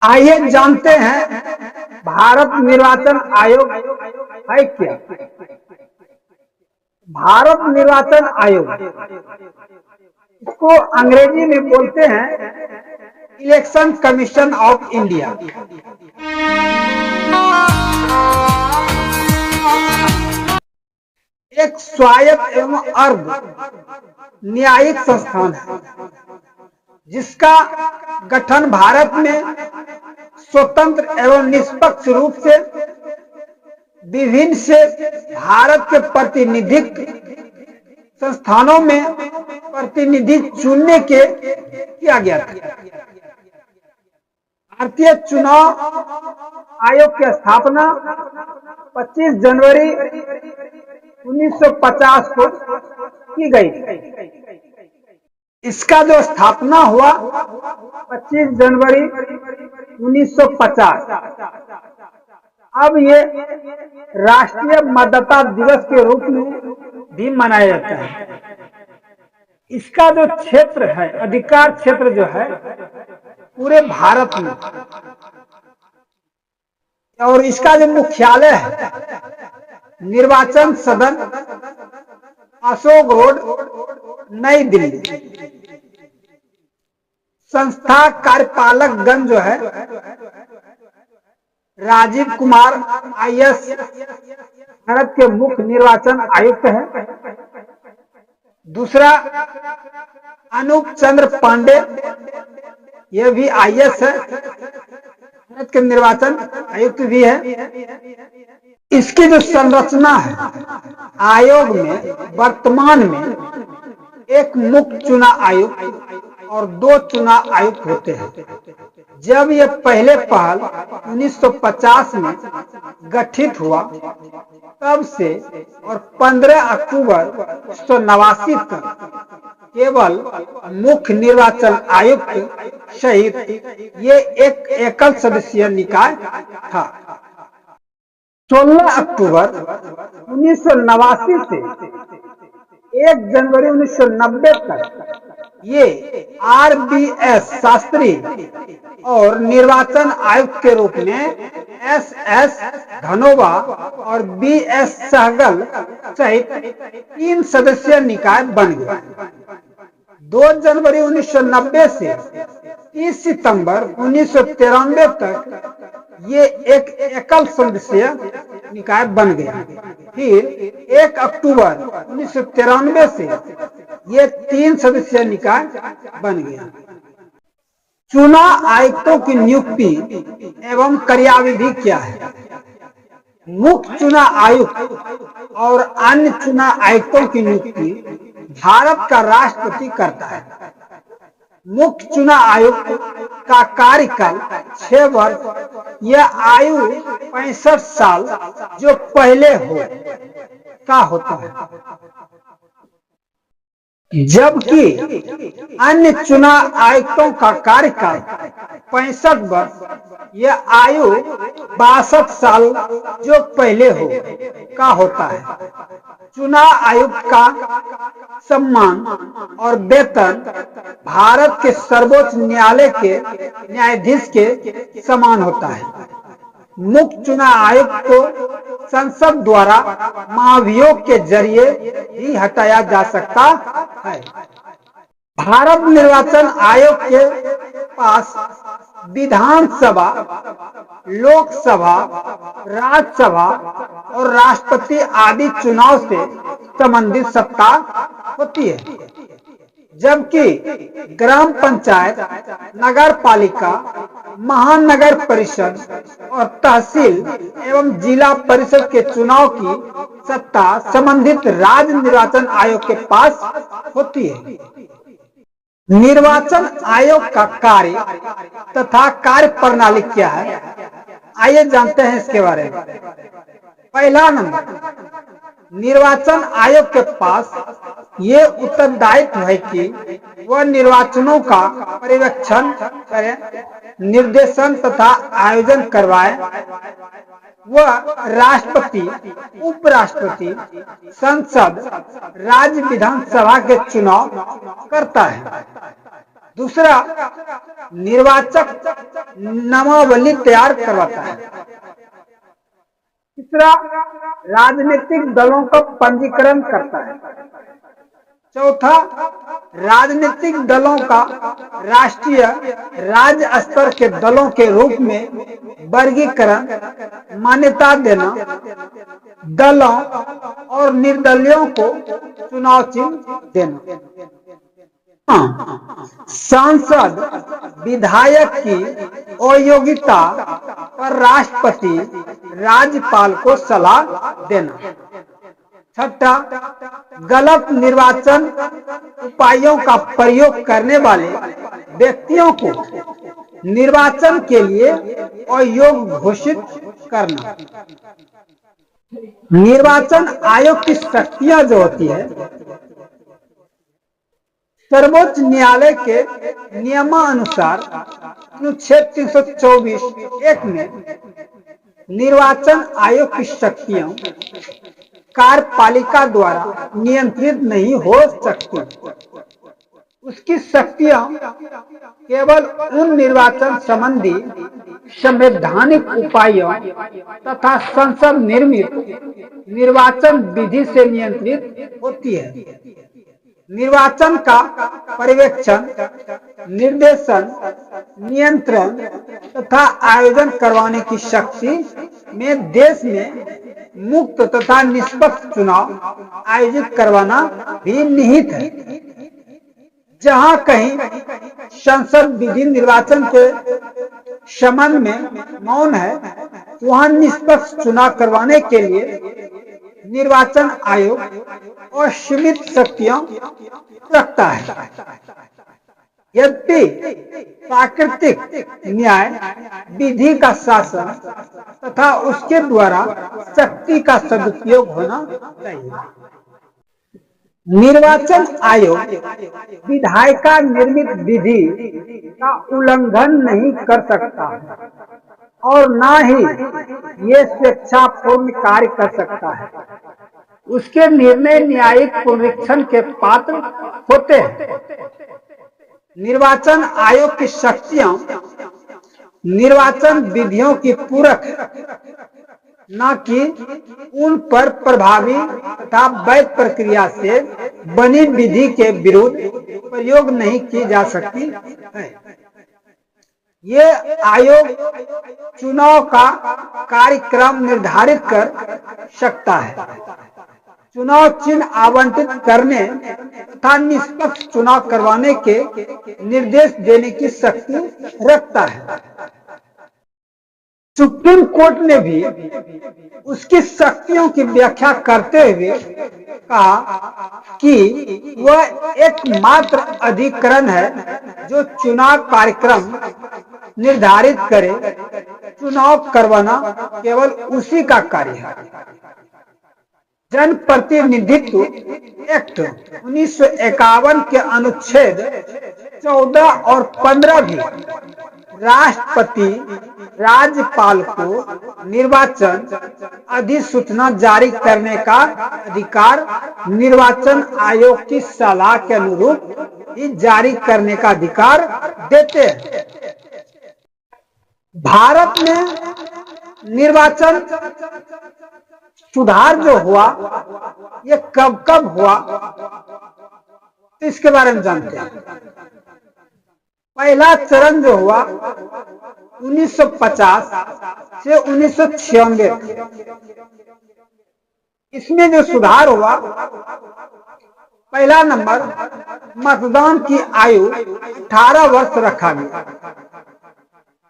आइए जानते हैं भारत निर्वाचन आयोग है क्या। भारत निर्वाचन आयोग, इसको अंग्रेजी में बोलते हैं इलेक्शन कमीशन ऑफ इंडिया। एक स्वायत्त एवं अर्ध न्यायिक संस्थान है जिसका गठन भारत में स्वतंत्र एवं निष्पक्ष रूप से विभिन्न से भारत के प्रतिनिधिक संस्थानों में प्रतिनिधि चुनने के किया गया था। भारतीय चुनाव आयोग की स्थापना 25 जनवरी 1950 को की गई। इसका जो स्थापना हुआ 25 जनवरी 1950, अब ये राष्ट्रीय मतदाता दिवस के रूप में भी मनाया जाता है। इसका जो क्षेत्र है, अधिकार क्षेत्र जो है पूरे भारत में, और इसका जो मुख्यालय है निर्वाचन सदन अशोक रोड, नई दिल्ली। संस्था कार्यपालक गण जो है राजीव कुमार आईएएस भारत के मुख्य निर्वाचन आयुक्त है। दूसरा अनूप चंद्र पांडे, यह भी आईएएस है, भारत के निर्वाचन आयुक्त भी है। इसकी जो संरचना है आयोग में, वर्तमान में एक मुख्य चुनाव आयुक्त और 2 चुनाव आयुक्त होते हैं। जब यह पहले पहल 1950 में गठित हुआ तब से और 15 अक्टूबर 1989 तक केवल मुख्य निर्वाचन आयुक्त सहित ये एक एकल सदस्यीय निकाय था। 16 अक्टूबर 1989 से 1 जनवरी 1990 तक ये आरबीएस शास्त्री और निर्वाचन आयुक्त के रूप में एसएस धनोवा और बीएस सहगल सहित 3 सदस्यीय निकाय बन गए। 2 जनवरी 1990 से 30 सितंबर 1993 तक ये एक एकल सदस्यीय निकाय बन गया। फिर 1 अक्टूबर 1993 से ये 3 सदस्यीय निकाय बन गया। चुनाव आयुक्तों की नियुक्ति एवं क्रियाविधि क्या है? मुख्य चुनाव आयुक्त और अन्य चुनाव आयुक्तों की नियुक्ति भारत का राष्ट्रपति करता है। मुख्य चुनाव आयुक्त का कार्यकाल 6 वर्ष या आयु 65 साल जो पहले हो का होता है, जबकि अन्य चुनाव आयुक्तों का कार्यकाल 65 वर्ष या आयु 62 साल जो पहले हो का होता है। चुनाव आयुक्त का सम्मान और वेतन भारत के सर्वोच्च न्यायालय के न्यायाधीश के समान होता है। मुख्य चुनाव आयुक्त को संसद द्वारा महाभियोग के जरिए ही हटाया जा सकता है। भारत निर्वाचन आयोग के पास विधानसभा, लोकसभा, राज्यसभा और राष्ट्रपति आदि चुनाव से संबंधित सत्ता होती है, जबकि ग्राम पंचायत, नगर पालिका, महानगर परिषद और तहसील एवं जिला परिषद के चुनाव की सत्ता संबंधित राज्य निर्वाचन आयोग के पास होती है। निर्वाचन आयोग का कार्य तथा कार्य प्रणाली क्या है, आइए जानते हैं इसके बारे में। पहला नंबर, निर्वाचन आयोग के पास ये उत्तरदायित्व है कि वह निर्वाचनों का पर्यवेक्षण करे, निर्देशन तथा आयोजन करवाए। वह राष्ट्रपति, उपराष्ट्रपति, संसद, राज्य विधानसभा के चुनाव करता है। दूसरा, निर्वाचक नामावली तैयार करवाता है। तीसरा, राजनीतिक दलों का पंजीकरण करता है। चौथा, राजनीतिक दलों का राष्ट्रीय राज्य स्तर के दलों के रूप में वर्गीकरण, मान्यता देना, दलों और निर्दलियों को चुनाव चिन्ह देना। सांसद विधायक की अयोग्यता पर राष्ट्रपति राज्यपाल को सलाह देना। छठा, गलत निर्वाचन उपायों का प्रयोग करने वाले व्यक्तियों को निर्वाचन के लिए अयोग्य घोषित करना। निर्वाचन आयोग की शक्तियां जो होती है, सर्वोच्च न्यायालय के नियमानुसार अनुच्छेद 324(1) में निर्वाचन आयोग की शक्तियां कार्यपालिका द्वारा नियंत्रित नहीं हो सकती। उसकी शक्तियां केवल उन निर्वाचन संबंधी संवैधानिक उपायों तथा संसद निर्मित निर्वाचन विधि से नियंत्रित होती है। निर्वाचन का पर्यवेक्षण, निर्देशन, नियंत्रण तथा आयोजन करवाने की शक्ति में देश में मुक्त तथा निष्पक्ष चुनाव आयोजित करवाना भी निहित है। जहां कहीं संसद विधि निर्वाचन के संबंध में मौन है, वहां निष्पक्ष चुनाव करवाने के लिए निर्वाचन आयोग असीमित शक्तियां रखता है। यद्यपि प्राकृतिक न्याय विधि का शासन तथा उसके द्वारा शक्ति का सदुपयोग होना चाहिए। निर्वाचन आयोग विधायिका निर्मित विधि का उल्लंघन नहीं कर सकता और न ही ये स्वेच्छापूर्ण कार्य कर सकता है। उसके निर्णय न्यायिक पुनरीक्षण के पात्र होते हैं। निर्वाचन आयोग की शक्तियां निर्वाचन विधियों की पूरक, न कि उन पर प्रभावी तथा वैध प्रक्रिया से बनी विधि के विरुद्ध प्रयोग नहीं की जा सकती है। ये आयोग चुनाव का कार्यक्रम निर्धारित कर सकता है, चुनाव चिन्ह आवंटित करने तथा निष्पक्ष चुनाव करवाने के निर्देश देने की शक्ति रखता है। सुप्रीम कोर्ट ने भी उसकी शक्तियों की व्याख्या करते हुए कहा कि वह एकमात्र अधिकरण है जो चुनाव कार्यक्रम निर्धारित करे। चुनाव करवाना केवल उसी का कार्य है। जनप्रतिनिधित्व एक्ट 1951 के अनुच्छेद 14 और 15 भी राष्ट्रपति राज्यपाल को निर्वाचन अधिसूचना जारी करने का अधिकार निर्वाचन आयोग की सलाह के अनुरूप ही जारी करने का अधिकार देते हैं। भारत में निर्वाचन सुधार जो हुआ, ये कब कब हुआ, इसके बारे में जानते हैं। पहला चरण जो हुआ 1950 से 1996, इसमें जो सुधार हुआ, पहला नंबर, मतदान की आयु 18 वर्ष रखा गया।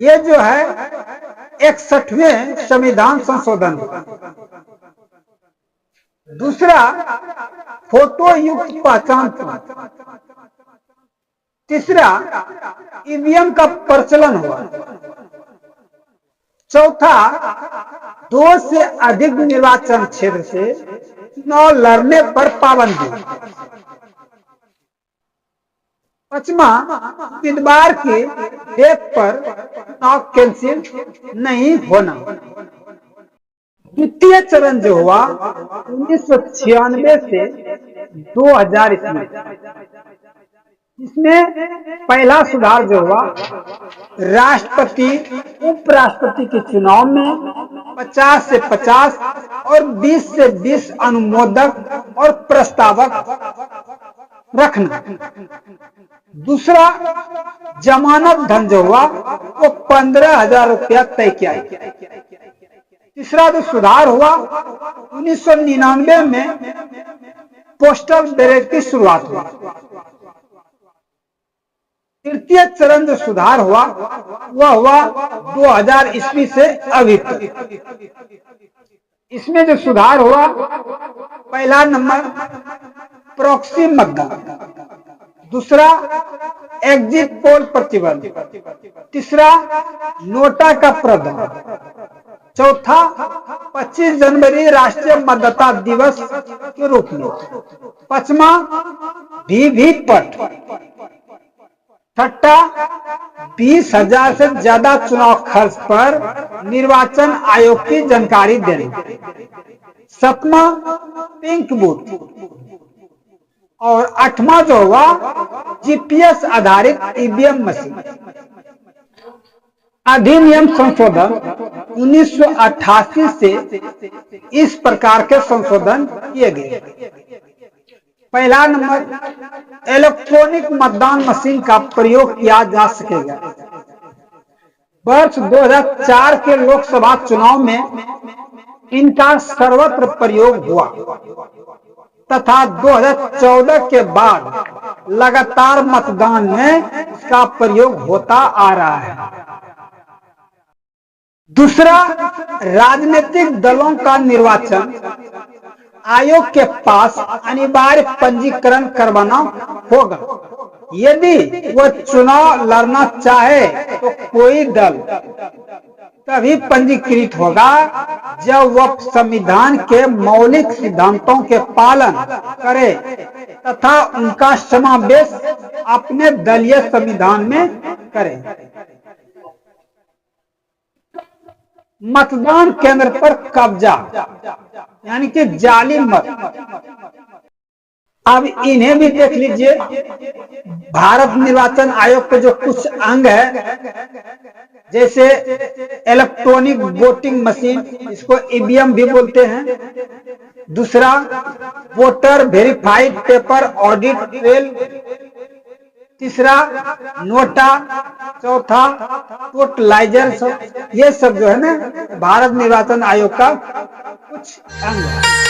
ये जो है 61वें संविधान संशोधन। दूसरा, फोटो युक्त पहचान पत्र। तीसरा, ईवीएम का प्रचलन हुआ। चौथा, 2 से अधिक निर्वाचन क्षेत्र से चुनाव लड़ने पर पाबंदी। पांचवा, उम्मीदवार के डेट पर चुनाव कैंसिल नहीं होना। द्वितीय चरण जो हुआ 1996 से 2000 में, इसमें पहला सुधार जो हुआ, राष्ट्रपति उपराष्ट्रपति के चुनाव में 50 से 50 और 20 से 20 अनुमोदक और प्रस्तावक रखना। दूसरा, जमानत धन जो हुआ वो 15,000 रुपया तय किया। तीसरा जो सुधार हुआ, 1999 में पोस्टल बैलेट की शुरुआत हुई। तृतीय चरण जो सुधार हुआ वह हुआ 2000 ईस्वी से अभी तक। इसमें जो सुधार हुआ, पहला नंबर प्रॉक्सी मतदान, दूसरा एग्जिट पोल प्रतिबंध, तीसरा नोटा का प्रावधान, चौथा 25 जनवरी राष्ट्रीय मतदाता दिवस के रूप में, पांचवा वीवीपैट, छठा 20,000 से ज्यादा चुनाव खर्च पर निर्वाचन आयोग की जानकारी देना, सातवां पिंक बूथ, और आठवां जो हुआ जीपीएस आधारित ईवीएम मशीन। अधिनियम संशोधन 1988 से इस प्रकार के संशोधन किए गए। पहला नंबर, इलेक्ट्रॉनिक मतदान मशीन का प्रयोग किया जा सकेगा। वर्ष 2004 के लोकसभा चुनाव में इनका सर्वत्र प्रयोग हुआ तथा 2014 के बाद लगातार मतदान में इसका प्रयोग होता आ रहा है। दूसरा, राजनीतिक दलों का निर्वाचन आयोग के पास अनिवार्य पंजीकरण करवाना होगा। यदि वह चुनाव लड़ना चाहे तो कोई दल तभी पंजीकृत होगा जब वह संविधान के मौलिक सिद्धांतों के पालन करे तथा उनका समावेश अपने दलीय संविधान में करे। मतदान केंद्र पर कब्जा यानी कि जाली मत, अब इन्हें भी देख लीजिए। भारत निर्वाचन आयोग के जो कुछ अंग है, जैसे इलेक्ट्रॉनिक वोटिंग मशीन, इसको ईवीएम भी बोलते हैं, दूसरा voter verified paper audit trail, तीसरा नोटा, चौथा टोटलाइजर, ये सब जो है ना भारत निर्वाचन आयोग का कुछ अंग है।